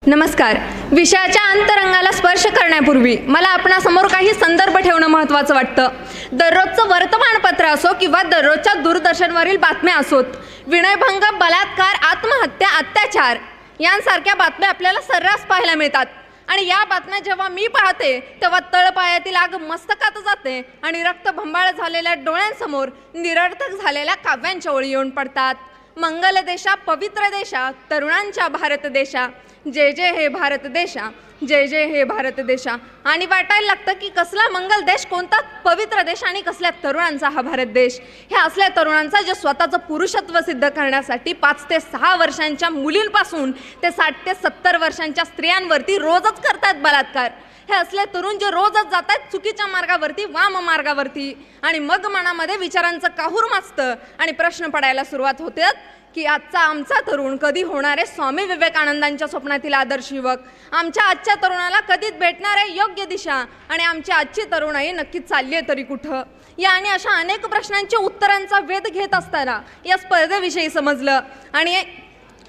नमस्कार. विषयाच्या अंतरंगाला स्पर्श करण्यापूर्वी मला आपणासमोर काही संदर्भ ठेवणं महत्त्वाचं वाटतं. दररोजचं वर्तमानपत्र असो किंवा दररोजच्या दूरदर्शनवरील बातम्या असोत, विनयभंग, बलात्कार, आत्महत्या, अत्याचार यांसारख्या बातम्या आपल्याला सर्रास पाहायला मिळतात. आणि या बातम्या जेव्हा मी पाहते तेव्हा तळपायातील आग मस्तकात जाते आणि रक्तभंबाळ झालेल्या डोळ्यांसमोर निरर्थक झालेल्या काव्यांच्या ओळी येऊन पडतात. मंगल देशा, पवित्र देशा, तरुणांच्या भारत देशा, जय जय हे भारत देशा, जय जय हे भारत देशा. आणि वाटायला लागतं की कसला मंगल देश, कोणता पवित्र देश आणि कसल्या तरुणांचा हा भारत देश. हे असल्या तरुणांचा जे स्वतःचं पुरुषत्व सिद्ध करण्यासाठी 5 ते 6 वर्षांच्या मुलींपासून ते 60 ते 70 वर्षांच्या स्त्रियांवरती रोजच करतात बलात्कार. हे असले तरुण जे रोजच जात आहेत चुकीच्या मार्गावरती, वाम मार्गावरती. आणि मग मनामध्ये विचारांचं काहूर माजतं आणि प्रश्न पडायला सुरुवात होते की आजचा आमचा तरुण कधी होणारे स्वामी विवेकानंदांच्या स्वप्नातील आदर्श युवक, आमच्या आजच्या तरुणाला कधी भेटणार आहे योग्य दिशा, आणि आमची आजची तरुणाई नक्की चालली आहे तरी कुठं. या आणि अशा अनेक प्रश्नांच्या उत्तरांचा वेध घेत असताना या स्पर्धेविषयी समजलं आणि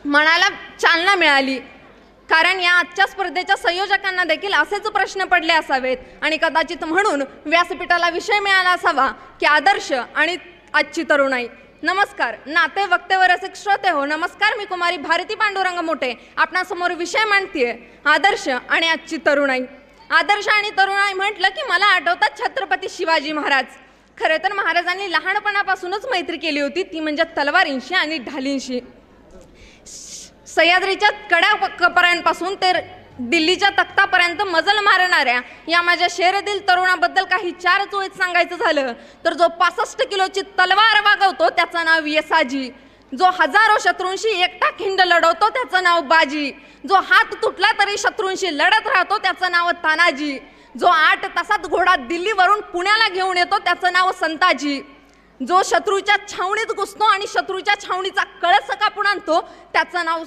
मनाला चालना मिळाली. कारण या आजच्या स्पर्धेच्या संयोजकांना देखील असेच प्रश्न पडले असावेत आणि कदाचित म्हणून व्यासपीठाला विषय मिळाला असावा की आदर्श आणि आजची तरुणाई. नमस्कार नाते वक्तेवर रसिक श्रोते हो, नमस्कार. मी कुमारी भारती पांडुरंग मोठे आपणासमोर विषय मांडतीये, आदर्श आणि आजची तरुणाई. आदर्श आणि तरुणाई म्हटलं की मला आठवतात छत्रपती शिवाजी महाराज. खरं तर महाराजांनी लहानपणापासूनच मैत्री केली होती, ती म्हणजे तलवारींशी आणि ढालींशी. सह्याद्रीच्या कड्यापर्यंतपासून ते दिल्लीच्या तख्तापर्यंत मजल मारणाऱ्या या माझ्या शेरदिल तरुणाबद्दल काही 4 ओळीत सांगायचं झालं तर जो 65 किलोची तलवार वागवतो त्याचं नाव येसाजी, जो हजारो शत्रूंशी एकटा खिंड लढवतो त्याचं नाव बाजी, जो हात तुटला तरी शत्रूंशी लढत राहतो त्याचं नाव तानाजी, जो 8 तासात घोडा दिल्लीवरून पुण्याला घेऊन येतो त्याचं नाव संताजी, जो शत्रूच्या छावणीत घुसतो आणि शत्रूच्या छावणीचा कळस कापून आणतो त्याचं नाव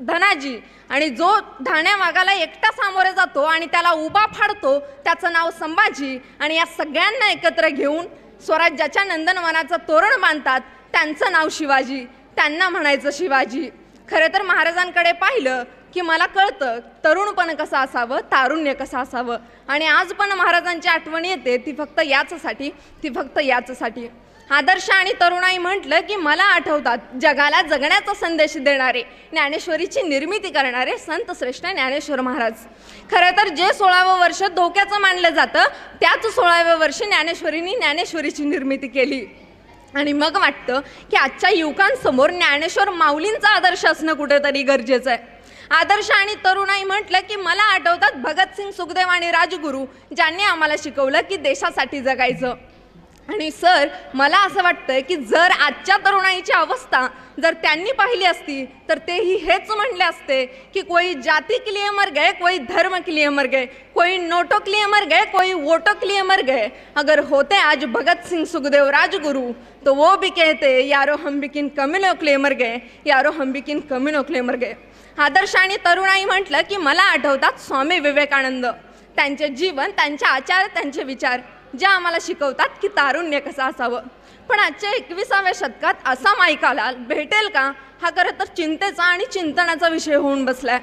धनाजी, आणि जो ढाण्या वाघाला एकटा सामोरे जातो आणि त्याला उभा फाडतो त्याचं नाव संभाजी. आणि या सगळ्यांना एकत्र घेऊन स्वराज्याच्या नंदनवनाचं तोरण बांधतात त्यांचं नाव शिवाजी, त्यांना म्हणायचं शिवाजी. खरं तर महाराजांकडे पाहिलं की मला कळतं तरुणपण कसं असावं, तारुण्य कसं असावं. आणि आज पण महाराजांची आठवण येते ती फक्त याचसाठी. आदर्श आणि तरुणाई म्हटलं की मला आठवतात जगाला जगण्याचा संदेश देणारे, ज्ञानेश्वरीची निर्मिती करणारे संत श्रेष्ठ ज्ञानेश्वर महाराज. खरं तर जे 16वं वर्ष धोक्याचं मानलं जातं त्याच 16व्या वर्षी ज्ञानेश्वरीची निर्मिती केली. आणि मग वाटतं की आजच्या युवकांसमोर ज्ञानेश्वर माऊलींचा आदर्श असणं कुठेतरी गरजेचं आहे. आदर्श आणि तरुणाई म्हटलं की मला आठवतात भगतसिंग, सुखदेव आणि राजगुरू, ज्यांनी आम्हाला शिकवलं की देशासाठी जगायचं. आणि सर मला असं वाटतं की जर आजच्या तरुणाईची अवस्था जर त्यांनी पाहिली असती तर तेही हेच म्हणले असते की कोई जाति के लिए मर गए, कोई धर्म के लिए मर गए, कोई नोटों के लिए मर गए, कोई वोटों के लिए मर गए. अगर होते आज भगत सिंह, सुखदेव, राजगुरू तो वो भी कहते यारो हम भी किन कमीनों के लिए मर गए, यारो हम भी किन कमीनों के लिए मर गए. आदर्श आणि तरुणाई म्हटलं की मला आठवतात स्वामी विवेकानंद, त्यांचे जीवन, त्यांचे आचार, त्यांचे विचार ज्या आम्हाला शिकवतात की तारुण्य कसं असावं. पण आजच्या 21व्या शतकात असा माईकाला भेटेल का, हा खरं तर चिंतेचा आणि चिंतनाचा विषय होऊन बसलाय.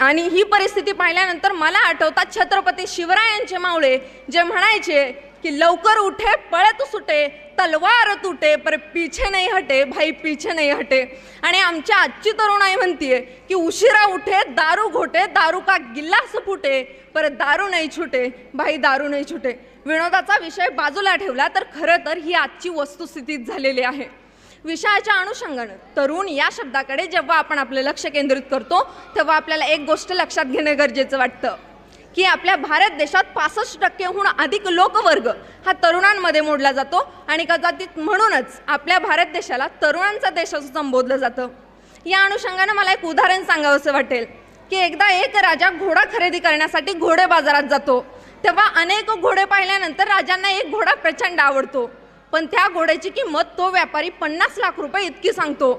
आणि ही परिस्थिती पाहिल्यानंतर मला आठवतात छत्रपती शिवरायांचे मावळे जे म्हणायचे की लवकर उठे पळत सुटे, तलवार तुटे पर पीछे नहीं हटे, भाई पीछे नहीं हटे. आणि आमच्या आजची तरुणाई म्हणतीये की उशिरा उठे दारू घोटे, दारू का गिल्लास फुटे पर दारू नाही छुटे, भाई दारू नाही छुटे. विनोदाचा विषय बाजूला ठेवला तर खरं तर ही आजची वस्तुस्थितीच झालेली आहे. विषयाच्या अनुषंगानं तरुण या शब्दाकडे जेव्हा आपण आपलं लक्ष केंद्रित करतो तेव्हा आपल्याला एक गोष्ट लक्षात घेणं गरजेचं वाटतं की आपल्या भारत देशात 65%हून अधिक लोकवर्ग हा तरुणांमध्ये मोडला जातो. आणि कदाचित म्हणूनच आपल्या भारत देशाला तरुणांचा देश असं संबोधलं जातं. या अनुषंगानं मला एक उदाहरण सांगावंसं वाटेल की एकदा एक राजा घोडा खरेदी करण्यासाठी घोडे बाजारात जातो. तेव्हा अनेक घोडे पाहिल्यानंतर राजांना एक घोडा प्रचंड आवडतो, पण त्या घोड्याची किंमत तो व्यापारी 50 लाख रुपये इतकी सांगतो.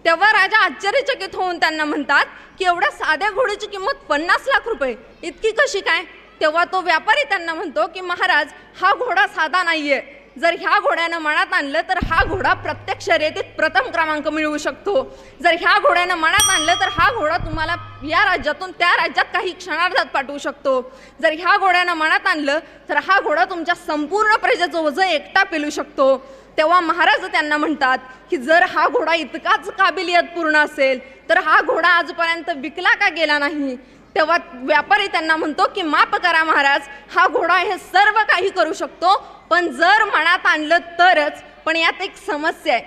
तेव्हा राजा आश्चर्यचकित होऊन त्यांना म्हणतात की एवढ्या साध्या घोड्याची किंमत 50 लाख रुपये इतकी कशी काय. तेव्हा तो व्यापारी त्यांना म्हणतो की महाराज हा घोडा साधा नाहीये, जर ह्या घोड्यानं मनात आणलं तर हा घोडा प्रत्येक शर्यतीत प्रथम क्रमांक मिळवू शकतो. जर ह्या घोड्यानं मनात आणलं तर हा घोडा तुम्हाला या राज्यातून त्या राज्यात काही क्षणार्धात पाठवू शकतो. जर ह्या घोड्यानं मनात आणलं तर हा घोडा तुमच्या संपूर्ण प्रजेचं ओझं एकटा पेलू शकतो. तेव्हा महाराज त्यांना म्हणतात की जर हा घोडा इतकाच काबिलियतपूर्ण असेल तर हा घोडा आजपर्यंत विकला का गेला नाही. तेव्हा व्यापारी त्यांना म्हणतो की माफ करा महाराज, हा घोडा हे सर्व काही करू शकतो, पण जर मनात आणलं तरच. पण यात एक समस्या आहे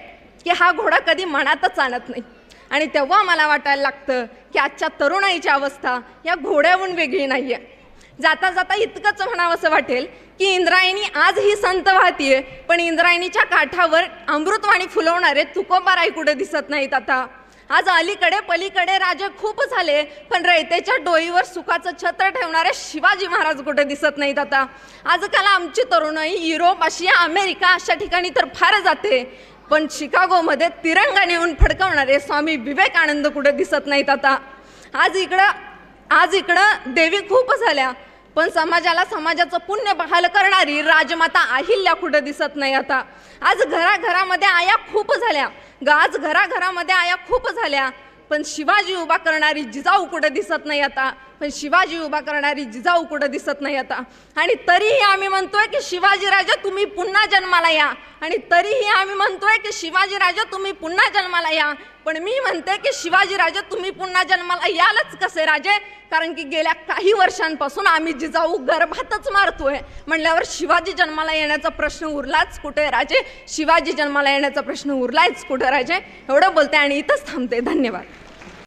की हा घोडा कधी मनातच आणत नाही. आणि तेव्हा मला वाटायला लागतं की आजच्या तरुणाईची अवस्था या घोड्याहून वेगळी नाही आहे. जाता जाता इतकंच म्हणावंसं वाटेल की इंद्रायणी आज ही संत वाहतीये, पण इंद्रायणीच्या काठावर अमृतवाणी फुलवणारे तुकोबाराय कुठे दिसत नाहीत. आता आज अलीकडे पलीकडे राजे खूप झाले, पण रयतेच्या डोईवर सुखाचं छत्र ठेवणारे शिवाजी महाराज कुठे दिसत नाहीत. आता आजकाल आमची तरुणाई युरोप, आशिया, अमेरिका अशा ठिकाणी तर फार जाते, पण शिकागोमध्ये तिरंगा नेऊन फडकवणारे स्वामी विवेकानंद कुठे दिसत नाहीत. आता आज इकडं देवी खूप झाल्या, पण समाजाचं पुण्य बहाल करणारी राजमाता अहिल्या कुठं दिसत नाही. आता आज घराघरामध्ये आया खूप झाल्या, घराघरामध्ये आया खूप झाल्या, पण शिवाजी उभा करणारी जिजाऊ कुठं दिसत नाही. आता पण शिवाजी उभा करणारी जिजाऊ कुठं दिसत नाही. आता आणि तरीही आम्ही म्हणतोय की शिवाजी राजा तुम्ही पुन्हा जन्माला या, आणि तरीही आम्ही म्हणतोय की शिवाजी राजा तुम्ही पुन्हा जन्माला या. पण मी म्हणते की शिवाजी राजा तुम्ही पुन्हा जन्माला यालच कसे राजे, कारण की गेल्या काही वर्षांपासून आम्ही जिजाऊ गर्भातच मारतोय म्हणल्यावर शिवाजी जन्माला येण्याचा प्रश्न उरलाच कुठे राजे, शिवाजी जन्माला येण्याचा प्रश्न उरलाच कुठे राजे. एवढं बोलते आणि इथंच थांबते. धन्यवाद.